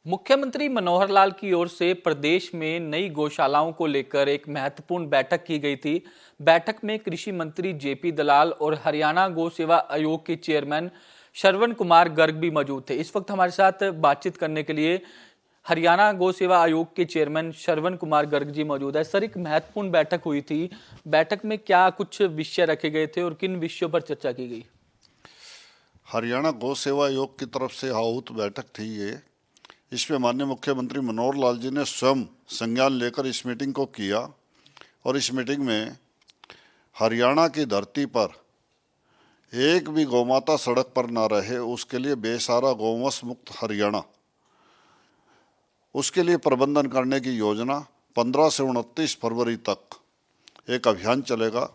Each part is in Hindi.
मुख्यमंत्री मनोहर लाल की ओर से प्रदेश में नई गौशालाओं को लेकर एक महत्वपूर्ण बैठक की गई थी। बैठक में कृषि मंत्री जेपी दलाल और हरियाणा गौ सेवा आयोग के चेयरमैन श्रवण कुमार गर्ग भी मौजूद थे। इस वक्त हमारे साथ बातचीत करने के लिए हरियाणा गौ सेवा आयोग के चेयरमैन श्रवण कुमार गर्ग जी मौजूद है। सर, एक महत्वपूर्ण बैठक हुई थी, बैठक में क्या कुछ विषय रखे गए थे और किन विषयों पर चर्चा की गई? हरियाणा गौ सेवा आयोग की तरफ से आहूत बैठक थी ये। इसमें माननीय मुख्यमंत्री मनोहर लाल जी ने स्वयं संज्ञान लेकर इस मीटिंग को किया और इस मीटिंग में हरियाणा की धरती पर एक भी गौमाता सड़क पर ना रहे, उसके लिए बेसहारा गौवंश मुक्त हरियाणा, उसके लिए प्रबंधन करने की योजना 15 से 29 फरवरी तक एक अभियान चलेगा।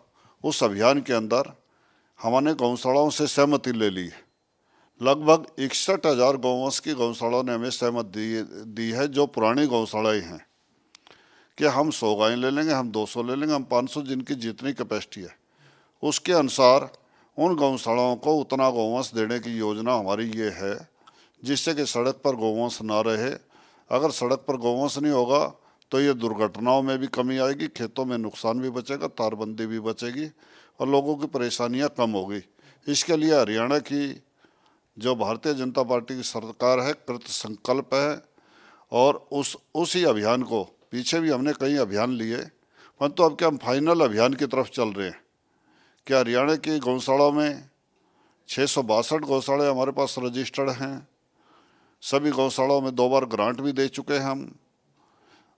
उस अभियान के अंदर हमने गौशालाओं से सहमति ले ली है। लगभग 61,000 गौवंश की गौशालाओं ने हमें सहमति दी है, जो पुरानी गौशालाएँ हैं, कि हम 100 गायें ले लेंगे, हम 200 ले लेंगे, हम 500, जिनकी जितनी कैपेसिटी है उसके अनुसार उन गौशालाओं को उतना गौवंश देने की योजना हमारी ये है, जिससे कि सड़क पर गौवंश ना रहे। अगर सड़क पर गौवंश नहीं होगा तो ये दुर्घटनाओं में भी कमी आएगी, खेतों में नुकसान भी बचेगा, तारबंदी भी बचेगी और लोगों की परेशानियां कम होगी। इसके लिए हरियाणा की जो भारतीय जनता पार्टी की सरकार है कृत संकल्प है और उसी अभियान को, पीछे भी हमने कई अभियान लिए, परंतु अब क्या हम फाइनल अभियान की तरफ चल रहे हैं कि हरियाणा की गौशालाओं में 662 गौशाले हमारे पास रजिस्टर्ड हैं। सभी गौशालाओं में 2 बार ग्रांट भी दे चुके हैं हम।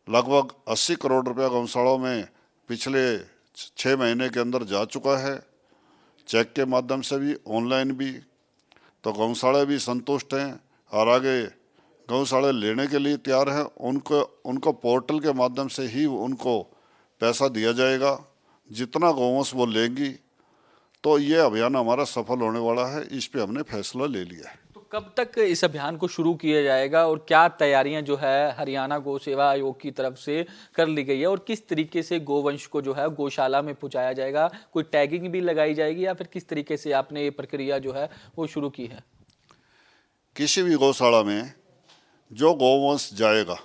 लगभग 80 करोड़ रुपया गौशालाओं में पिछले 6 महीने के अंदर जा चुका है, चेक के माध्यम से भी, ऑनलाइन भी। तो गौशाला भी संतुष्ट हैं और आगे गौशाला लेने के लिए तैयार हैं। उनको पोर्टल के माध्यम से ही उनको पैसा दिया जाएगा, जितना गौवंश वो लेंगी। तो ये अभियान हमारा सफल होने वाला है, इस पे हमने फैसला ले लिया है। तो कब तक इस अभियान को शुरू किया जाएगा और क्या तैयारियां जो है हरियाणा गौ सेवा आयोग की तरफ से कर ली गई है और किस तरीके से गोवंश को जो है गौशाला में पहुंचाया जाएगा? कोई टैगिंग भी लगाई जाएगी या फिर किस तरीके से आपने ये प्रक्रिया जो है वो शुरू की है? किसी भी गौशाला में जो गौवंश जाएगा,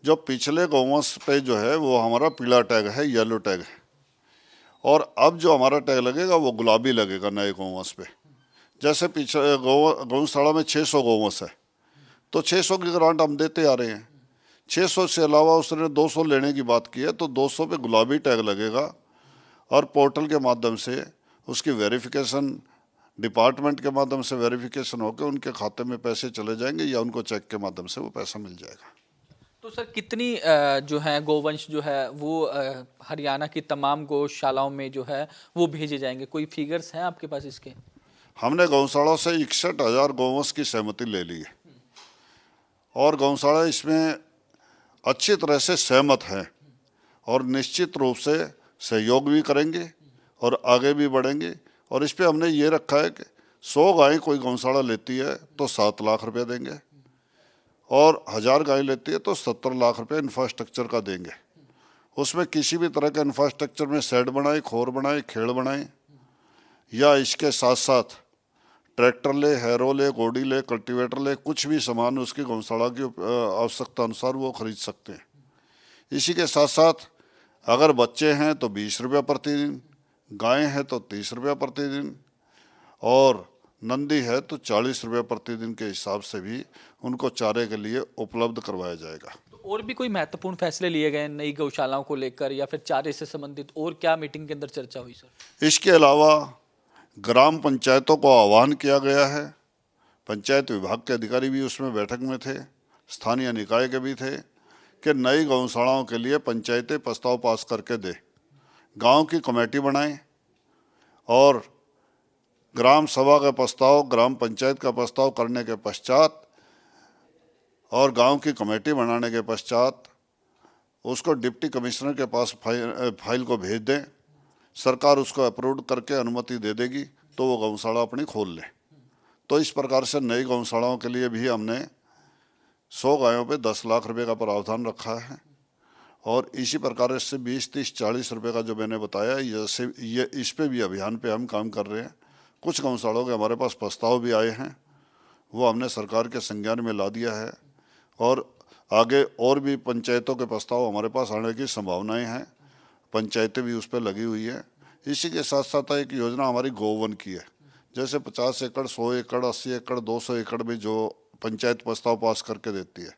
जो पिछले गौवंश पे जो है वो हमारा पीला टैग है, येलो टैग है, और अब जो हमारा टैग लगेगा वो गुलाबी लगेगा नए गौवंश पे। जैसे पिछले गौशाला में 600 गौवंश है तो 600 की ग्रांट हम देते आ रहे हैं। 600 से अलावा उसने 200 लेने की बात की है तो 200 पे गुलाबी टैग लगेगा और पोर्टल के माध्यम से उसकी वेरिफिकेशन, डिपार्टमेंट के माध्यम से वेरिफिकेशन होकर उनके खाते में पैसे चले जाएंगे या उनको चेक के माध्यम से वो पैसा मिल जाएगा। तो सर, कितनी जो है गोवंश जो है वो हरियाणा की तमाम गौशालाओं में जो है वो भेजे जाएंगे? कोई फिगर्स हैं आपके पास इसके? हमने गौशाला से 61,000 गौवंश की सहमति ले ली है और गौशाला इसमें अच्छी तरह से सहमत हैं और निश्चित रूप से सहयोग भी करेंगे और आगे भी बढ़ेंगे। और इस पे हमने ये रखा है कि 100 गायें कोई गौशाला लेती है तो 7 लाख रुपए देंगे और 1000 गायें लेती है तो 70 लाख रुपए इंफ्रास्ट्रक्चर का देंगे। उसमें किसी भी तरह के इंफ्रास्ट्रक्चर में शेड बनाए, खोर बनाए, खेड़ बनाए, या इसके साथ साथ ट्रैक्टर ले, हैरो ले, गोडी ले, कल्टीवेटर ले, कुछ भी सामान उसकी गौशाला की आवश्यकता अनुसार वो खरीद सकते हैं। इसी के साथ साथ अगर बच्चे हैं तो 20 रुपया प्रतिदिन, गायें हैं तो 30 रुपया प्रतिदिन और नंदी है तो 40 रुपये प्रतिदिन के हिसाब से भी उनको चारे के लिए उपलब्ध करवाया जाएगा। तो और भी कोई महत्वपूर्ण फैसले लिए गए नई गौशालाओं को लेकर या फिर चारे से संबंधित और क्या मीटिंग के अंदर चर्चा हुई सर? इसके अलावा ग्राम पंचायतों को आह्वान किया गया है। पंचायत विभाग के अधिकारी भी उसमें बैठक में थे, स्थानीय निकाय के भी थे, कि नई गौशालाओं के लिए पंचायतें प्रस्ताव पास करके दे, गांव की कमेटी बनाएं और ग्राम सभा का प्रस्ताव, ग्राम पंचायत का प्रस्ताव करने के पश्चात और गांव की कमेटी बनाने के पश्चात उसको डिप्टी कमिश्नर के पास फाइल को भेज दें। सरकार उसको अप्रूव करके अनुमति दे देगी तो वो गौशाला अपनी खोल ले। तो इस प्रकार से नई गौशालाओं के लिए भी हमने 100 गायों पे 10 लाख रुपए का प्रावधान रखा है और इसी प्रकार से 20, 30, 40 रुपए का जो मैंने बताया, ये इस पे भी अभियान पे हम काम कर रहे हैं। कुछ गौशालाओं के हमारे पास प्रस्ताव भी आए हैं, वो हमने सरकार के संज्ञान में ला दिया है और आगे और भी पंचायतों के प्रस्ताव हमारे पास आने की संभावनाएं हैं। पंचायतें भी उस पर लगी हुई है। इसी के साथ साथ एक योजना हमारी गौवन की है। जैसे 50 एकड़, 100 एकड़, 80 एकड़, 200 एकड़ में जो पंचायत प्रस्ताव पास करके देती है,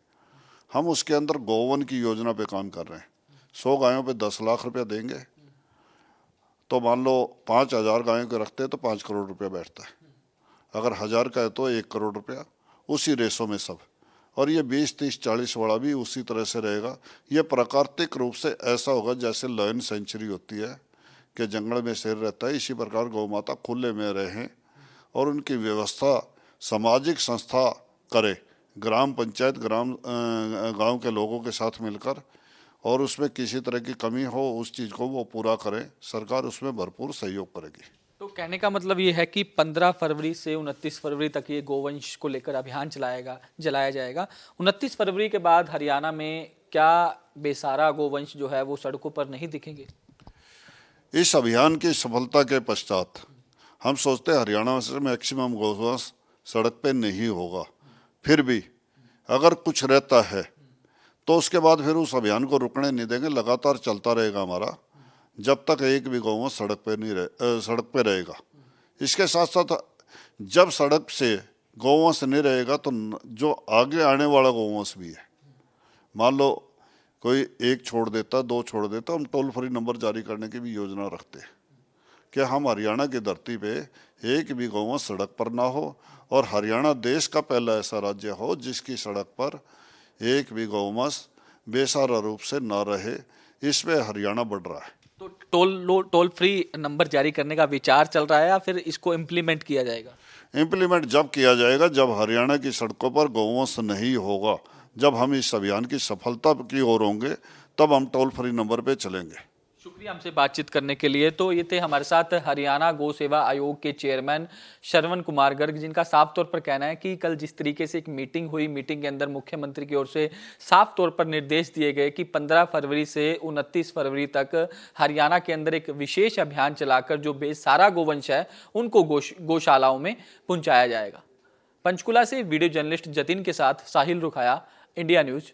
हम उसके अंदर गौवन की योजना पे काम कर रहे हैं। 100 गायों पे 10 लाख रुपया देंगे, तो मान लो 5,000 गायों के रखते हैं तो 5 करोड़ रुपया बैठता है। अगर 1000 का है तो 1 करोड़ रुपया, उसी रेशो में सब। और ये 20, 30, 40 वाला भी उसी तरह से रहेगा। ये प्राकृतिक रूप से ऐसा होगा जैसे लायन सेंचुरी होती है कि जंगल में शेर रहता है, इसी प्रकार गौ माता खुले में रहें और उनकी व्यवस्था सामाजिक संस्था करे, ग्राम पंचायत, गांव के लोगों के साथ मिलकर, और उसमें किसी तरह की कमी हो उस चीज़ को वो पूरा करें। सरकार उसमें भरपूर सहयोग करेगी। तो कहने का मतलब ये है कि 15 फरवरी से 29 फरवरी तक ये गोवंश को लेकर अभियान जलाया जाएगा। 29 फरवरी के बाद हरियाणा में क्या बेसहारा गोवंश जो है वो सड़कों पर नहीं दिखेंगे? इस अभियान की सफलता के पश्चात हम सोचते हैं हरियाणा से मैक्सिमम गोवंश सड़क पे नहीं होगा। फिर भी अगर कुछ रहता है तो उसके बाद फिर उस अभियान को रुकने नहीं देंगे, लगातार चलता रहेगा हमारा, जब तक एक भी गौवंश सड़क पे रहेगा। इसके साथ साथ जब सड़क से गौवंश नहीं रहेगा तो जो आगे आने वाला गौवंश भी है, मान लो कोई एक छोड़ देता, 2 छोड़ देता, हम टोल फ्री नंबर जारी करने की भी योजना रखते हैं कि हम हरियाणा की धरती पे एक भी गौवंश सड़क पर ना हो, और हरियाणा देश का पहला ऐसा राज्य हो जिसकी सड़क पर एक भी गौवंश बेसहारा रूप से ना रहे। इसमें हरियाणा बढ़ रहा है। तो टोल फ्री नंबर जारी करने का विचार चल रहा है या फिर इसको इम्प्लीमेंट किया जाएगा? इम्प्लीमेंट जब किया जाएगा जब हरियाणा की सड़कों पर गौवंश नहीं होगा। जब हम इस अभियान की सफलता की ओर होंगे तब हम टोल फ्री नंबर पे चलेंगे। शुक्रिया हमसे बातचीत करने के लिए। तो ये थे हमारे साथ हरियाणा गौ सेवा आयोग के चेयरमैन श्रवण कुमार गर्ग, जिनका साफ तौर पर कहना है कि कल जिस तरीके से एक मीटिंग हुई, मीटिंग के अंदर मुख्यमंत्री की ओर से साफ तौर पर निर्देश दिए गए कि 15 फरवरी से 29 फरवरी तक हरियाणा के अंदर एक विशेष अभियान चलाकर जो बेसहारा गोवंश है उनको गौशालाओं में पहुंचाया जाएगा। पंचकुला से वीडियो जर्नलिस्ट जतिन के साथ साहिल रुखाया, इंडिया न्यूज।